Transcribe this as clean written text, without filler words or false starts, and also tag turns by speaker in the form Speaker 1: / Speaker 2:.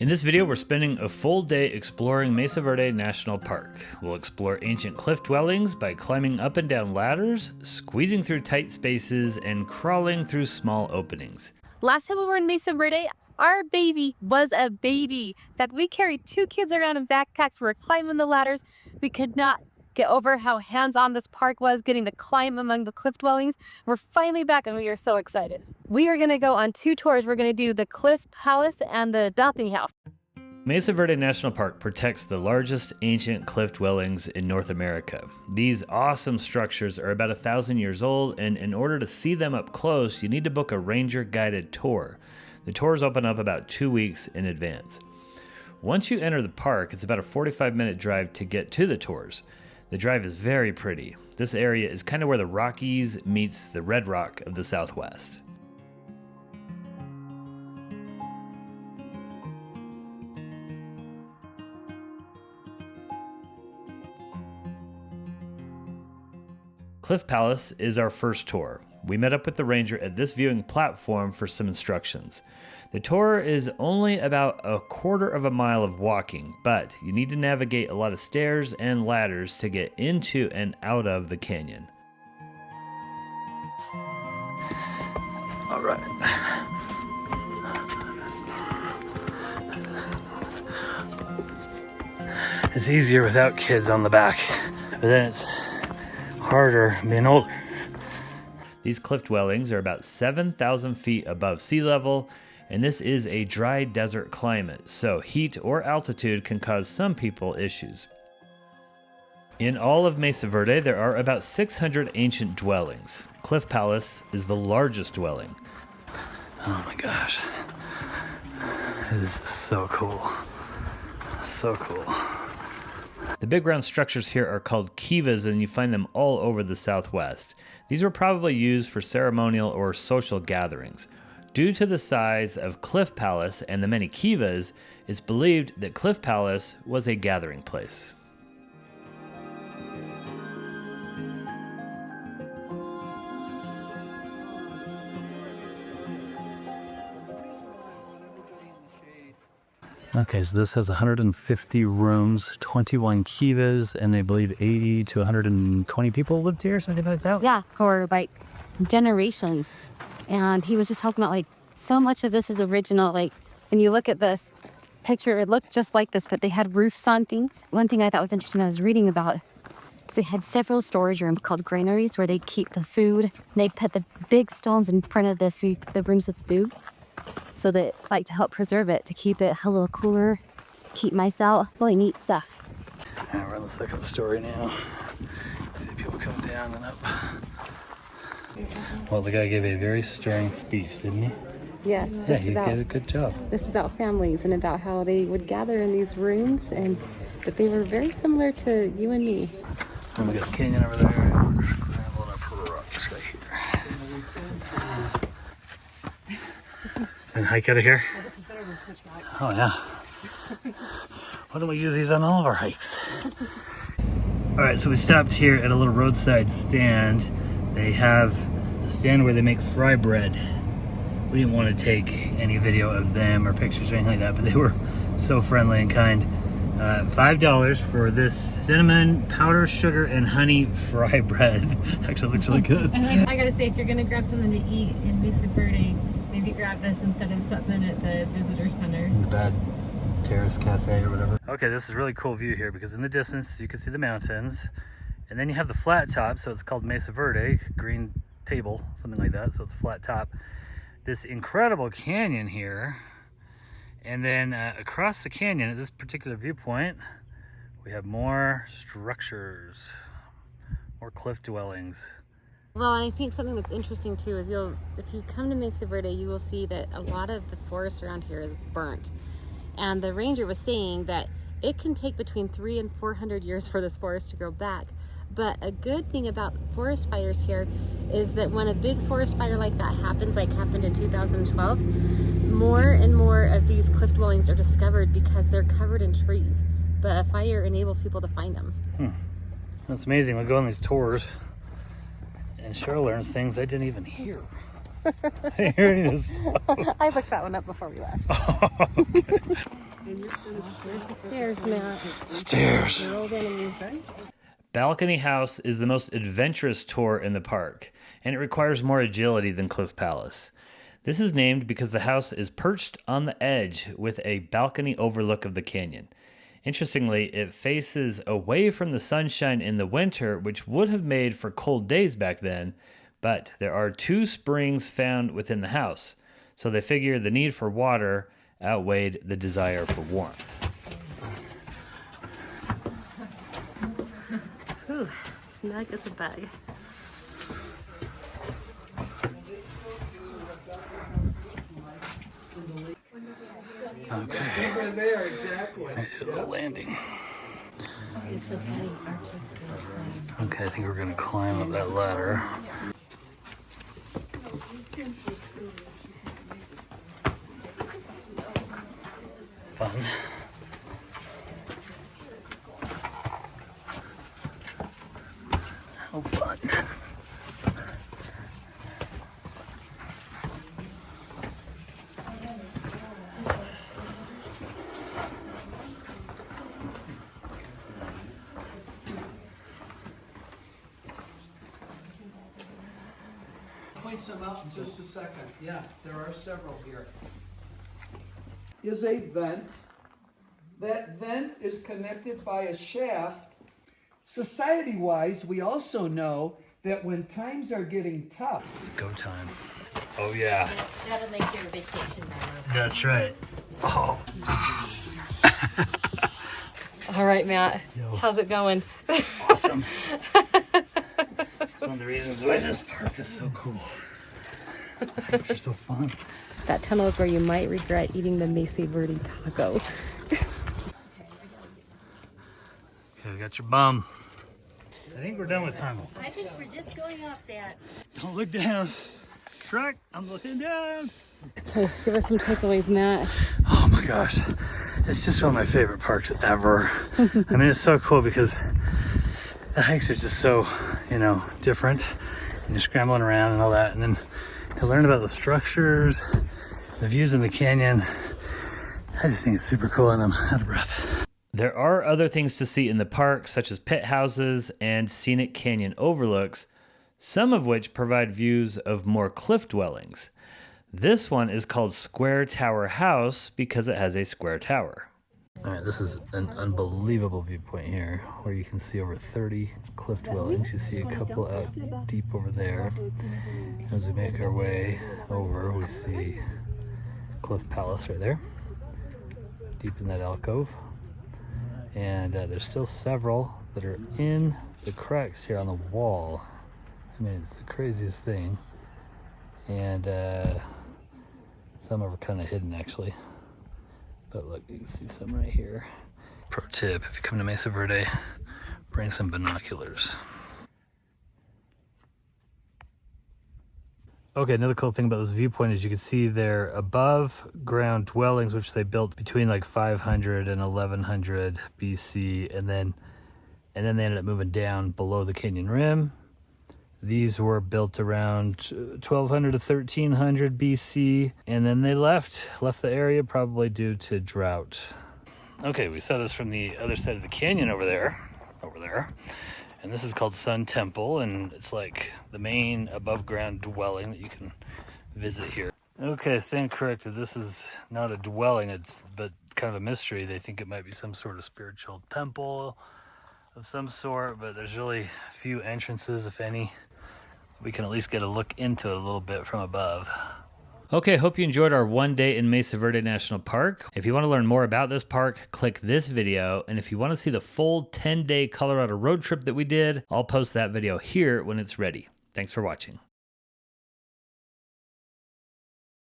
Speaker 1: In this video, we're spending a full day exploring Mesa Verde National Park. We'll explore ancient cliff dwellings by climbing up and down ladders, squeezing through tight spaces, and crawling through small openings.
Speaker 2: Last time we were in Mesa Verde, our baby was a baby that we carried 2 kids around in backpacks. We were climbing the ladders. We could not get over how hands-on this park was, getting to climb among the cliff dwellings. We're finally back and we are so excited. We are gonna go on 2 tours. We're gonna do the Cliff Palace and the Balcony House.
Speaker 1: Mesa Verde National Park protects the largest ancient cliff dwellings in North America. These awesome structures are about 1,000 years old, and in order to see them up close, you need to book a ranger-guided tour. The tours open up about 2 weeks in advance. Once you enter the park, it's about a 45-minute drive to get to the tours. The drive is very pretty. This area is kind of where the Rockies meets the Red Rock of the Southwest. Cliff Palace is our first tour. We met up with the ranger at this viewing platform for some instructions. The tour is only about a quarter of a mile of walking, but you need to navigate a lot of stairs and ladders to get into and out of the canyon.
Speaker 3: All right. It's easier without kids on the back, but then it's harder being older.
Speaker 1: These cliff dwellings are about 7,000 feet above sea level, and this is a dry desert climate, so heat or altitude can cause some people issues. In all of Mesa Verde, there are about 600 ancient dwellings. Cliff Palace is the largest dwelling.
Speaker 3: Oh my gosh. This is so cool. So cool.
Speaker 1: The big round structures here are called kivas, and you find them all over the Southwest. These were probably used for ceremonial or social gatherings. Due to the size of Cliff Palace and the many kivas, it's believed that Cliff Palace was a gathering place.
Speaker 3: Okay, so this has 150 rooms, 21 kivas, and they believe 80 to 120 people lived here, something like that?
Speaker 2: Yeah, for like generations. And he was just talking about like so much of this is original. Like when you look at this picture, it looked just like this, but they had roofs on things. One thing I thought was interesting I was reading about is they had several storage rooms called granaries where they keep the food. They put the big stones in front of the food, the rooms with food, so that like to help preserve it, to keep it a little cooler, keep mice out. Really neat stuff.
Speaker 3: All right, we're on the second story now. See people coming down and up. Well, the guy gave a very stirring speech, didn't he?
Speaker 2: Yes,
Speaker 3: Yeah, he did a good job.
Speaker 2: This about families and about how they would gather in these rooms and that they were very similar to you and me.
Speaker 3: And we got a canyon over there, and we're scrambling up for rocks right here. And hike out of here?
Speaker 2: Well, this is better than switchbacks.
Speaker 3: Oh yeah. Why don't we use these on all of our hikes?
Speaker 1: All right, so we stopped here at a little roadside stand. They have a stand where they make fry bread. We didn't want to take any video of them or pictures or anything like that, but they were so friendly and kind. $5 for this cinnamon, powder, sugar, and honey fry bread. Actually looks really good.
Speaker 2: And I gotta say, if you're gonna grab something to eat in Mesa Verde, maybe grab this instead of something at the visitor center.
Speaker 3: The Bad Terrace Cafe or whatever.
Speaker 1: Okay, this is a really cool view here because in the distance you can see the mountains, and then you have the flat top, so it's called Mesa Verde, green table, something like that, so it's flat top. This incredible canyon here, and then across the canyon at this particular viewpoint, we have more structures, more cliff dwellings.
Speaker 2: Well, and I think something that's interesting too is if you come to Mesa Verde, you will see that a lot of the forest around here is burnt. And the ranger was saying that it can take between 300 and 400 years for this forest to grow back. But a good thing about forest fires here is that when a big forest fire like that happens, like happened in 2012, more and more of these cliff dwellings are discovered because they're covered in trees. But a fire enables people to find them.
Speaker 1: That's amazing. We go on these tours and Cheryl learns things I didn't even hear. I didn't hear any of this stuff.
Speaker 2: I looked that one up before we left.
Speaker 1: Oh, okay.
Speaker 2: stairs, Matt.
Speaker 3: Stairs.
Speaker 2: Your old enemy.
Speaker 1: Balcony House is the most adventurous tour in the park, and it requires more agility than Cliff Palace. This is named because the house is perched on the edge with a balcony overlook of the canyon. Interestingly, it faces away from the sunshine in the winter, which would have made for cold days back then, but there are 2 springs found within the house, so they figure the need for water outweighed the desire for warmth.
Speaker 2: Ooh, snug as a bug.
Speaker 3: Okay.
Speaker 4: Over there, exactly.
Speaker 3: A little landing.
Speaker 2: It's so funny. Our kids are going
Speaker 3: Okay, I think we're gonna climb up that ladder. Fun. How fun.
Speaker 4: Point some out in just a second. Yeah, there are several here. Is a vent. That vent is connected by a shaft. Society-wise, we also know that when times are getting tough,
Speaker 3: It's go time. Oh yeah.
Speaker 2: That'll make your vacation memorable.
Speaker 3: That's right. Oh.
Speaker 2: All right, Matt.
Speaker 3: Yo.
Speaker 2: How's it going?
Speaker 3: Awesome. It's one of the reasons why this park is so cool. Hikes are so fun.
Speaker 2: That tunnel is where you might regret eating the Mesa Verde taco.
Speaker 3: Okay, we got your bum. I think we're done with tunnels.
Speaker 2: I think we're just going up that.
Speaker 3: Don't look down. Shrek, I'm looking down.
Speaker 2: Okay, give us some takeaways, Matt.
Speaker 3: Oh my gosh. It's just one of my favorite parks ever. I mean, it's so cool because the hikes are just so, different. And you're scrambling around and all that. And then to learn about the structures, the views in the canyon, I just think it's super cool and I'm out of breath.
Speaker 1: There are other things to see in the park, such as pit houses and scenic canyon overlooks, some of which provide views of more cliff dwellings. This one is called Square Tower House because it has a square tower.
Speaker 3: All right, this is an unbelievable viewpoint here where you can see over 30 cliff dwellings. You see a couple out deep over there. As we make our way over, we see Cliff Palace right there, deep in that alcove. And there's still several that are in the cracks here on the wall. I mean, it's the craziest thing. And some are kind of hidden actually. But look, you can see some right here. Pro tip, if you come to Mesa Verde, bring some binoculars. Okay, another cool thing about this viewpoint is you can see their above ground dwellings, which they built between like 500 and 1100 BC, and then they ended up moving down below the canyon rim. These were built around 1200 to 1300 BC, and then they left the area probably due to drought. Okay, we saw this from the other side of the canyon over there. And this is called Sun Temple, and it's like the main above ground dwelling that you can visit here. Okay, stand corrected. This is not a dwelling, but kind of a mystery. They think it might be some sort of spiritual temple of some sort, but there's really few entrances, if any. We can at least get a look into it a little bit from above.
Speaker 1: Okay, hope you enjoyed our one day in Mesa Verde National Park. If you want to learn more about this park, click this video. And if you want to see the full 10-day Colorado road trip that we did, I'll post that video here when it's ready. Thanks for watching.